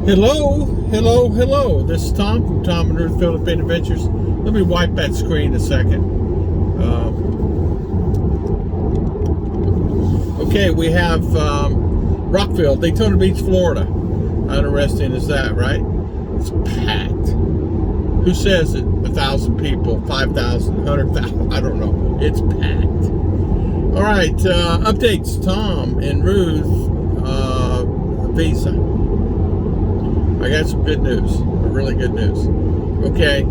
Hello, hello, hello. This is Tom from Tom and Ruth Philippine Adventures. Let me wipe that screen a second. Okay, we have Rockville, Daytona Beach, Florida. How interesting is that, right? It's packed. Who says it? 1,000 people, 5,000, 100,000? I don't know. It's packed. All right, updates. Tom and Ruth visa. I got some good news, really good news. Okay,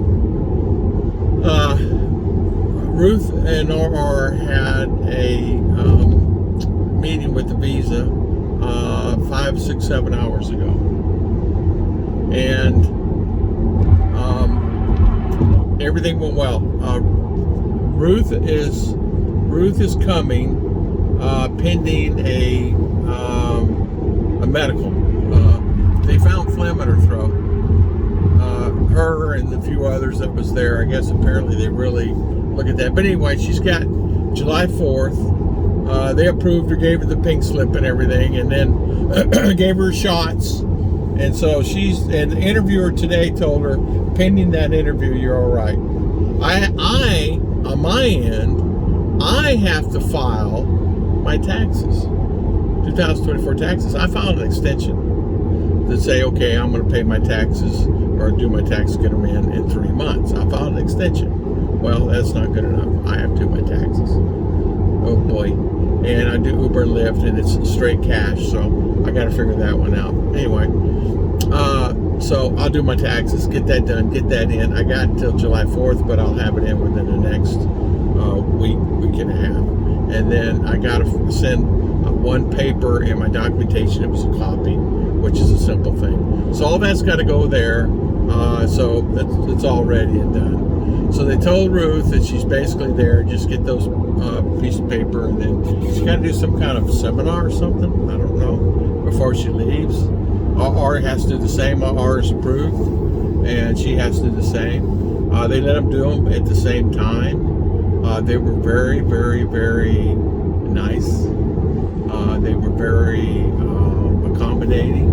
Ruth and RR had a meeting with the visa 5, 6, 7 hours ago, and everything went well. Ruth is coming pending a medical. They found phlegm in her throat. Her and the few others that was there, I guess apparently they really look at that. But anyway, she's got July 4th. They approved her, gave her the pink slip and everything, and then gave her shots. And so and the interviewer today told her, pending that interview, you're all right. I on my end, I have to file my taxes, 2024 taxes. I filed an extension to say, okay, I'm going to pay my taxes or do my taxes, get them in 3 months. I filed an extension. Well, that's not good enough. I have to do my taxes. Oh boy. And I do Uber and Lyft, and it's straight cash, so I got to figure that one out. Anyway, so I'll do my taxes, get that done, get that in. I got until July 4th, but I'll have it in within the next week and a half. And then I got to send one paper in my documentation. It was a copy, which is a simple thing. So all that's got to go there. So it's all ready and done. So they told Ruth that she's basically there. Just get those piece of paper, and then she's got to do some kind of seminar or something. I don't know, before she leaves. RR has to do the same. RR is approved, and she has to do the same. They let them do them at the same time. They were very, very, very nice. They were very accommodating.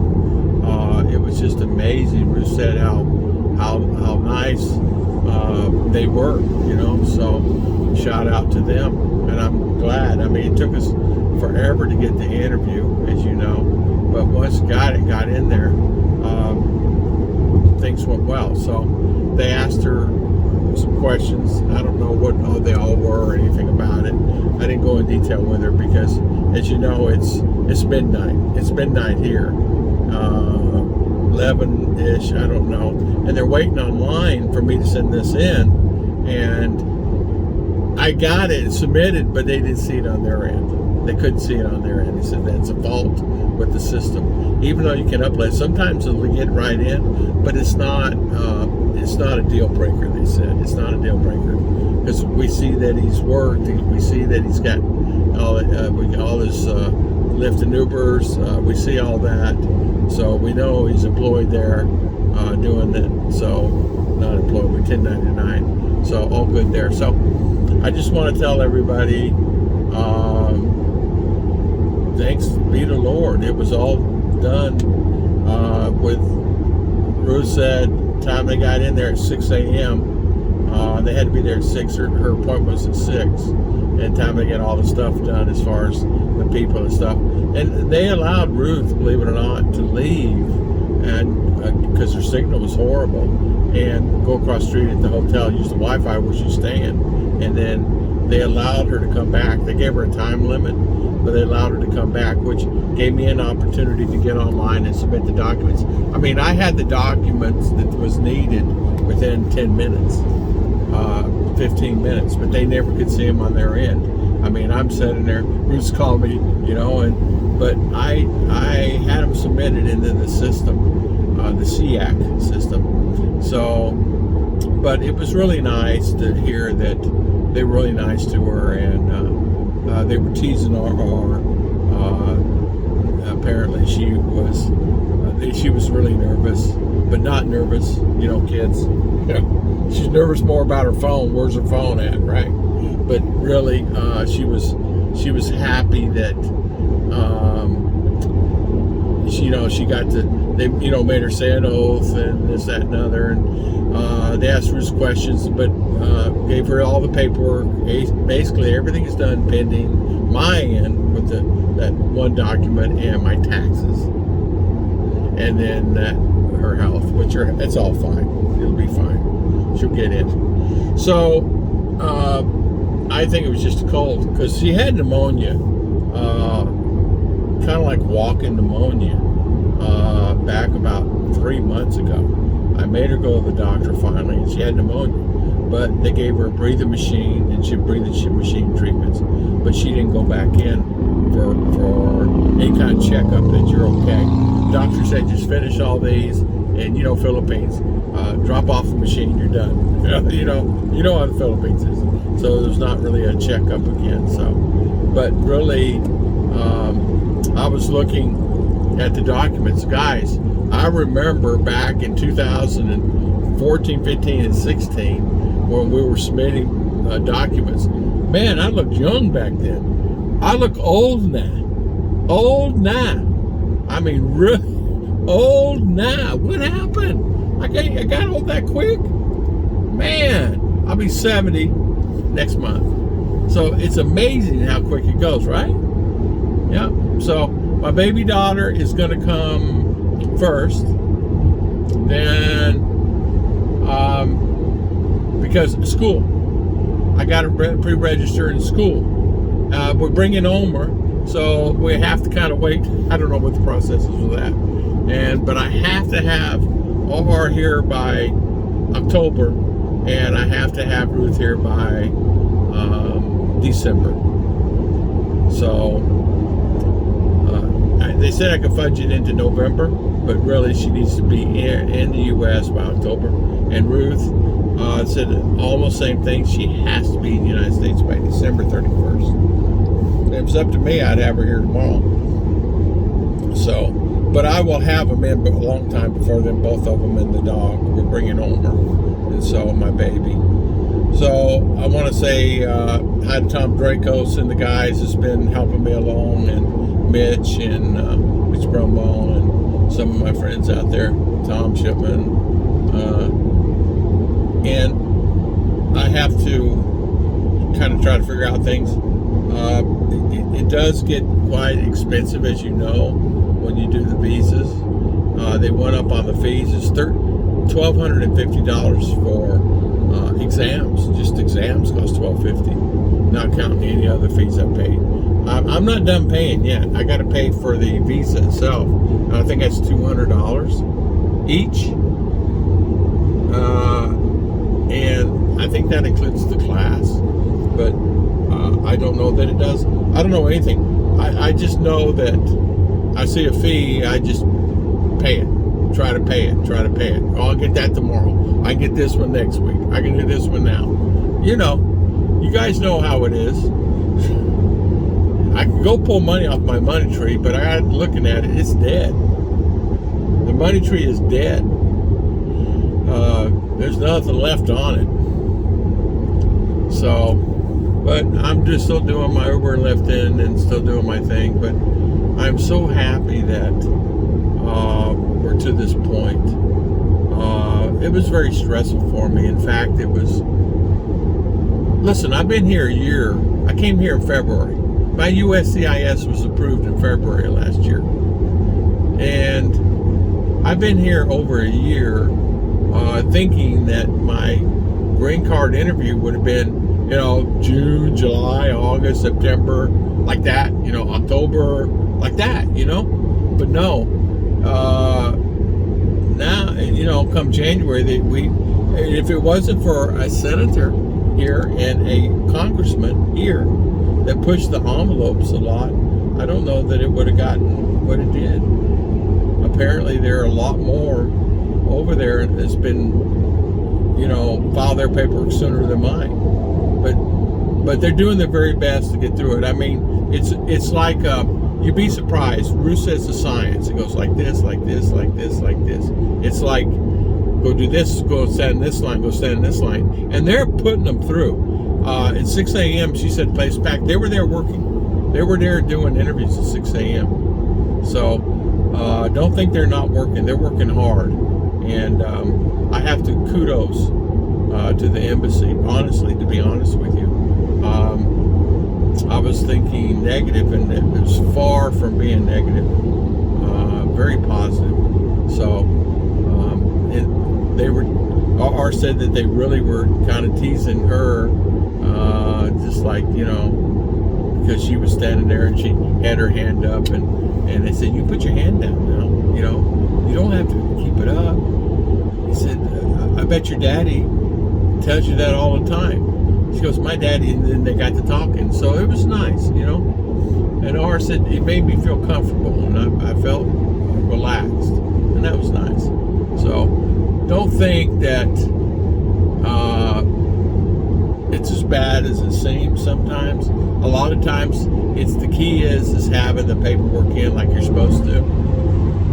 It was just amazing. Ruth said how nice they were, so shout out to them, and I'm glad. I mean, it took us forever to get the interview, as you know, but once got in there, things went well. So they asked her some questions. I don't know what they all were or anything about it. I didn't go in detail with her because, as you know, it's midnight. It's midnight here, 11-ish, I don't know. And they're waiting online for me to send this in, and I got it submitted, but they didn't see it on their end. They couldn't see it on their end. They said that's a fault with the system. Even though you can upload, sometimes it'll get right in, but it's not a deal breaker. They said it's not a deal breaker because we see that he's worked. We see that he's got all his Lyft and Ubers. We see all that, so we know he's employed there, doing it. So not employed, but 1099. So all good there. So I just want to tell everybody, thanks be the Lord. It was all done with, Ruth said, time they got in there at 6 a.m. They had to be there at 6. Her appointment was at 6. And time they get all the stuff done as far as the people and stuff. And they allowed Ruth, believe it or not, to leave, and because her signal was horrible, and go across the street at the hotel, use the Wi-Fi where she's staying, and then they allowed her to come back. They gave her a time limit, but they allowed her to come back, which gave me an opportunity to get online and submit the documents. I mean, I had the documents that was needed within 10 minutes, 15 minutes, but they never could see them on their end. I mean, I'm sitting there, Ruth's called me, but I had them submitted into the system, the SEAC system. So, but it was really nice to hear that they were really nice to her, and they were teasing RR. Apparently she was really nervous, but not nervous, kids. She's nervous more about her phone. Where's her phone at, right? But really, she was happy that she got to, they, made her say an oath and this, that, and other. And they asked her questions, but gave her all the paperwork. Basically, everything is done pending my end with that one document and my taxes. And then her health, it's all fine. It'll be fine. She'll get it. So, I think it was just a cold, because she had pneumonia, kind of like walking pneumonia, back about 3 months ago. I made her go to the doctor finally, and she had pneumonia, but they gave her a breathing machine, and she had breathing machine treatments, but she didn't go back in for any kind of checkup that you're okay. The doctor said just finish all these, and Philippines, drop off the machine, you're done. You know how the Philippines is. So there's not really a checkup again. So, but really, I was looking at the documents, guys. I remember back in 2014, 15, and 16 when we were submitting documents. Man, I looked young back then. I look old now. Old now. I mean, really old now. What happened? I got old that quick? Man, I'll be 70 next month. So it's amazing how quick it goes, right? Yeah. So my baby daughter is going to come first. Then, because of school, I got to pre-register in school. We're bringing Omer, so we have to kind of wait. I don't know what the process is with that. But I have to have Omar here by October, and I have to have Ruth here by December. So they said I could fudge it into November, but really she needs to be in the U.S. by October. And Ruth said almost same thing. She has to be in the United States by December 31st. If it was up to me, I'd have her here tomorrow. So, but I will have them in a long time before then, both of them and the dog. We're bringing Omer, and so my baby. So I want to say hi to Tom Dracos and the guys that's been helping me along, and Mitch and Mitch Brumbaugh and some of my friends out there, Tom Shipman. And I have to kind of try to figure out things. It does get quite expensive, as you know, when you do the visas. They went up on the fees. It's $1,250 for exams. Just exams cost $1,250, not counting any other fees I paid. I'm not done paying yet. I got to pay for the visa itself. I think that's $200 each. And I think that includes the class, but I don't know that it does. I don't know anything. I just know that I see a fee, I just pay it. Try to pay it. Oh, I'll get that tomorrow. I get this one next week. I can do this one now. You guys know how it is. I can go pull money off my money tree, but I got looking at it, it's dead. The money tree is dead. There's nothing left on it. So, but I'm just still doing my Uber and Lyft in and still doing my thing. But I'm so happy that we're to this point. It was very stressful for me. In fact, it was. Listen, I've been here a year. I came here in February. My USCIS was approved in February last year. And I've been here over a year thinking that my green card interview would have been, June, July, August, September, like that, October, like that, But no, now, come January, if it wasn't for a senator here and a congressman here that pushed the envelopes a lot, I don't know that it would have gotten what it did. Apparently there are a lot more over there that's been, file their paperwork sooner than mine. But they're doing their very best to get through it. I mean, it's like you'd be surprised. Ruth says the science. It goes like this, like this, like this, like this. It's like, go do this, go stand in this line, go stand in this line. And they're putting them through. At 6 a.m., she said, place packed. They were there working. They were there doing interviews at 6 a.m. So, Don't think they're not working. They're working hard. And I have to kudos to the embassy, honestly, to be honest with you. I was thinking negative, and it was far from being negative. Very positive. So, and they were, R said that they really were kind of teasing her, just like, because she was standing there and she had her hand up, and they said, you put your hand down now, you don't have to keep it up. He said, I bet your daddy tells you that all the time. She goes, my daddy, and then they got to talking. So it was nice, And R said it made me feel comfortable, and I felt relaxed, and that was nice. So don't think that it's as bad as it seems sometimes. A lot of times, the key is having the paperwork in like you're supposed to,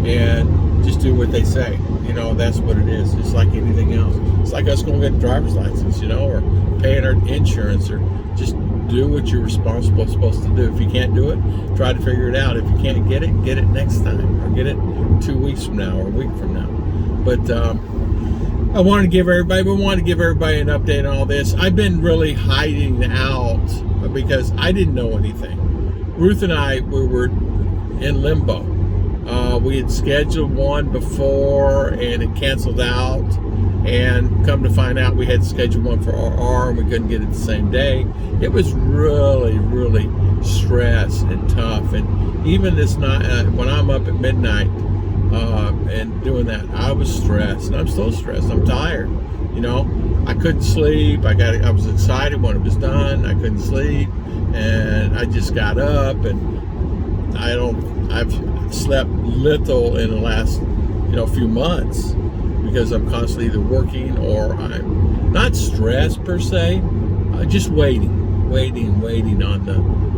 and just do what they say. That's what it is. It's like anything else. It's like us going to get a driver's license, or paying our insurance, or just do what you're supposed to do. If you can't do it, try to figure it out. If you can't get it next time, or get it 2 weeks from now or a week from now. But I wanted to give everybody an update on all this. I've been really hiding out because I didn't know anything. Ruth and I, we were in limbo. We had scheduled one before and it canceled out, and come to find out we had scheduled one for RR and we couldn't get it the same day. It was really, really stressed and tough. And even this night, when I'm up at midnight and doing that, I was stressed, and I'm still stressed. I'm tired. I couldn't sleep. I was excited when it was done. I couldn't sleep, and I just got up, and I've slept little in the last few months because I'm constantly either working or I'm not stressed per se, just waiting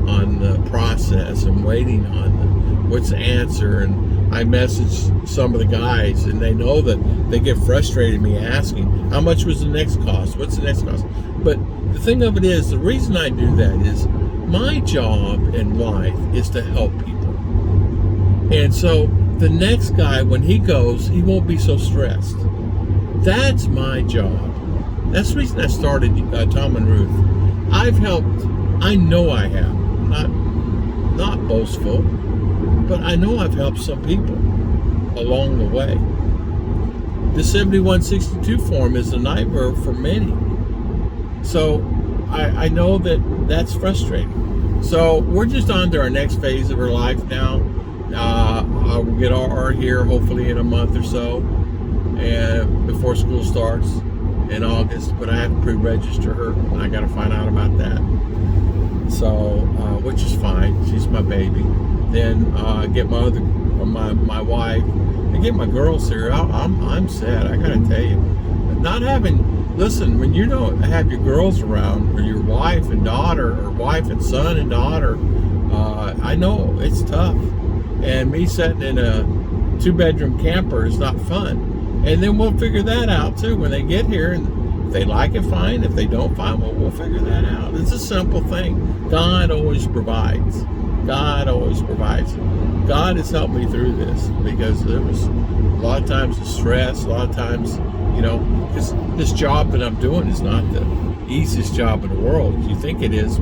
on the process, and waiting on what's the answer. And I messaged some of the guys, and they know that they get frustrated me asking, how much was the next cost? What's the next cost? But the thing of it is, the reason I do that is my job in life is to help people. And so the next guy, when he goes, he won't be so stressed. That's my job. That's the reason I started Tom and Ruth. I've helped, I know I have, not boastful, but I know I've helped some people along the way. The 7162 form is a nightmare for many. So I know that's frustrating. So we're just on to our next phase of our life now. I will get RR here hopefully in a month or so, and before school starts in August. But I have to pre-register her, and I got to find out about that. So, which is fine. She's my baby. Then get my wife, and get my girls here. I'm sad. I got to tell you, listen, when you don't have your girls around, or your wife and daughter, or wife and son and daughter, I know it's tough. And me sitting in a 2-bedroom camper is not fun. And then we'll figure that out too when they get here. And if they like it, fine. If they don't, fine. Well, we'll figure that out. It's a simple thing. God always provides. God always provides. God has helped me through this, because there was a lot of times the stress, a lot of times, because this job that I'm doing is not the easiest job in the world. You think it is.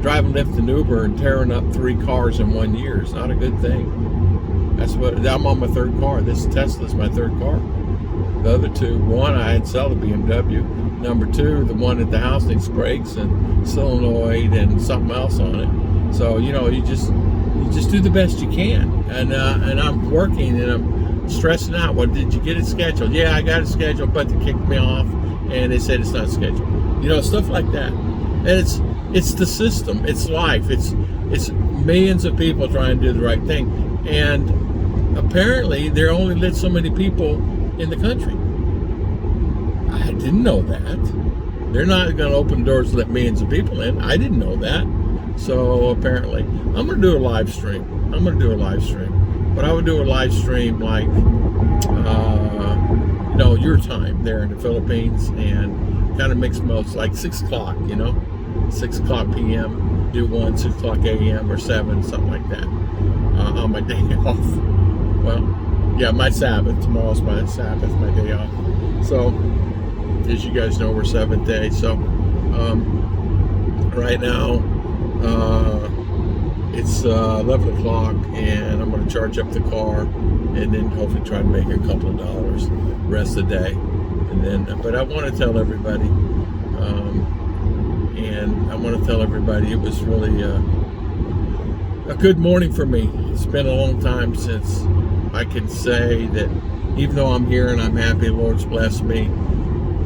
Driving Lyft and Uber and tearing up 3 cars in 1 year is not a good thing. I'm on my 3rd car. This Tesla's my 3rd car. The other 2, one I had to sell a BMW. Number 2, the one at the house needs brakes and solenoid and something else on it. So you just do the best you can. And I'm working, and I'm stressing out. Well, did you get it scheduled? Yeah, I got it scheduled, but they kicked me off, and they said it's not scheduled. Stuff like that. And it's the system. It's life. It's millions of people trying to do the right thing, and apparently there only let so many people in the country. I didn't know that. They're not going to open doors to let millions of people in. I didn't know that. So apparently, I'm going to do a live stream. But I would do a live stream like, your time there in the Philippines, and kind of mixed modes, like 6 o'clock, 6 o'clock p.m., do one, 6 o'clock a.m. or 7, something like that, on my day off. yeah, my Sabbath. Tomorrow's my Sabbath, my day off. So, as you guys know, we're 7th day. So, right now, it's 11 o'clock, and I'm going to charge up the car, and then hopefully try to make a couple of dollars the rest of the day. And then, but I want to tell everybody, it was really a good morning for me. It's been a long time since I can say that even though I'm here and I'm happy, the Lord's blessed me,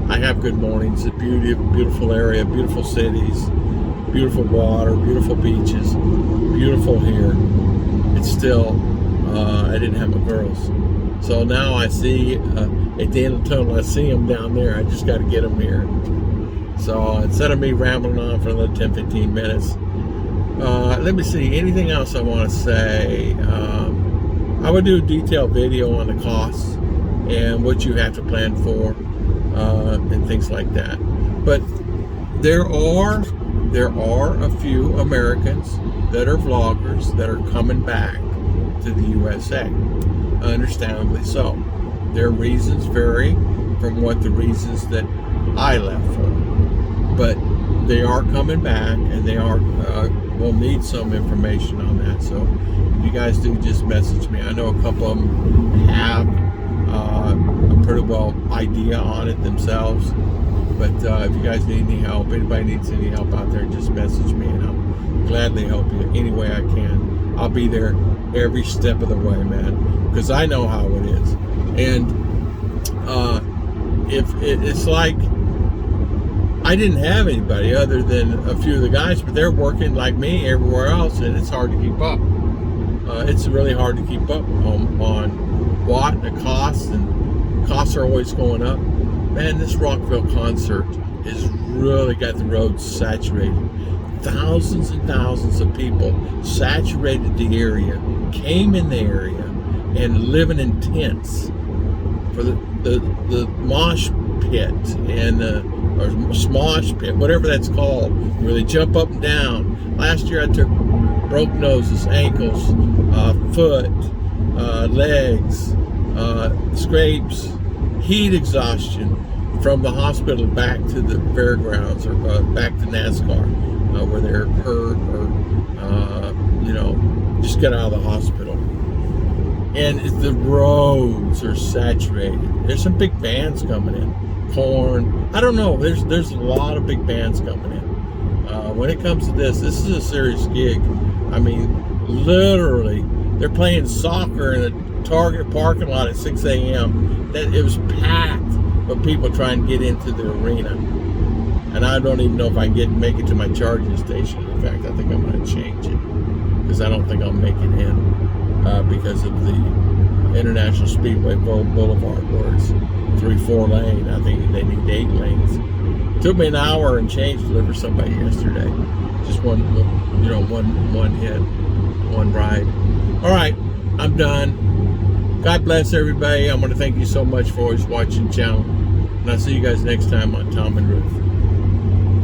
I have good mornings. It's a beautiful area, beautiful cities, beautiful water, beautiful beaches, beautiful here. It's still, I didn't have my girls. So now I see, at the end of the tunnel, I see them down there. I just got to get them here. So instead of me rambling on for another 10, 15 minutes, let me see, anything else I want to say? I would do a detailed video on the costs and what you have to plan for, and things like that. But there are a few Americans that are vloggers that are coming back to the USA, understandably so. Their reasons vary from what the reasons that I left for, but they are coming back, and they are will need some information on that. So if you guys do, just message me. I know a couple of them have a pretty well idea on it themselves, but if you guys need any help, anybody needs any help out there, just message me, and I'll gladly help you any way I can. I'll be there every step of the way, man, because I know how it is. And if it's like, I didn't have anybody other than a few of the guys, but they're working like me everywhere else, and it's hard to keep up. It's really hard to keep up on what the costs, and costs are always going up. Man, this Rockville concert has really got the roads saturated. Thousands and thousands of people saturated the area, came in the area, and living in tents for the mosh pit and or smosh pit, whatever that's called, where they jump up and down. Last year I took broke noses, ankles, foot, legs, scrapes, heat exhaustion from the hospital back to the fairgrounds, or back to NASCAR, where they're hurt or just get out of the hospital. And the roads are saturated. There's some big bands coming in. Korn. I don't know. There's a lot of big bands coming in. When it comes to this is a serious gig. I mean, literally, they're playing soccer in a Target parking lot at 6 a.m. It was packed with people trying to get into the arena. And I don't even know if I can make it to my charging station. In fact, I think I'm going to change it, because I don't think I'll make it in because of the International Speedway Boulevard, where it's 3-4 lane. I think they need 8 lanes. It took me an hour and change to deliver somebody yesterday. Just one hit, one ride. All right, I'm done. God bless everybody. I want to thank you so much for always watching the channel. And I'll see you guys next time on Tom and Ruth.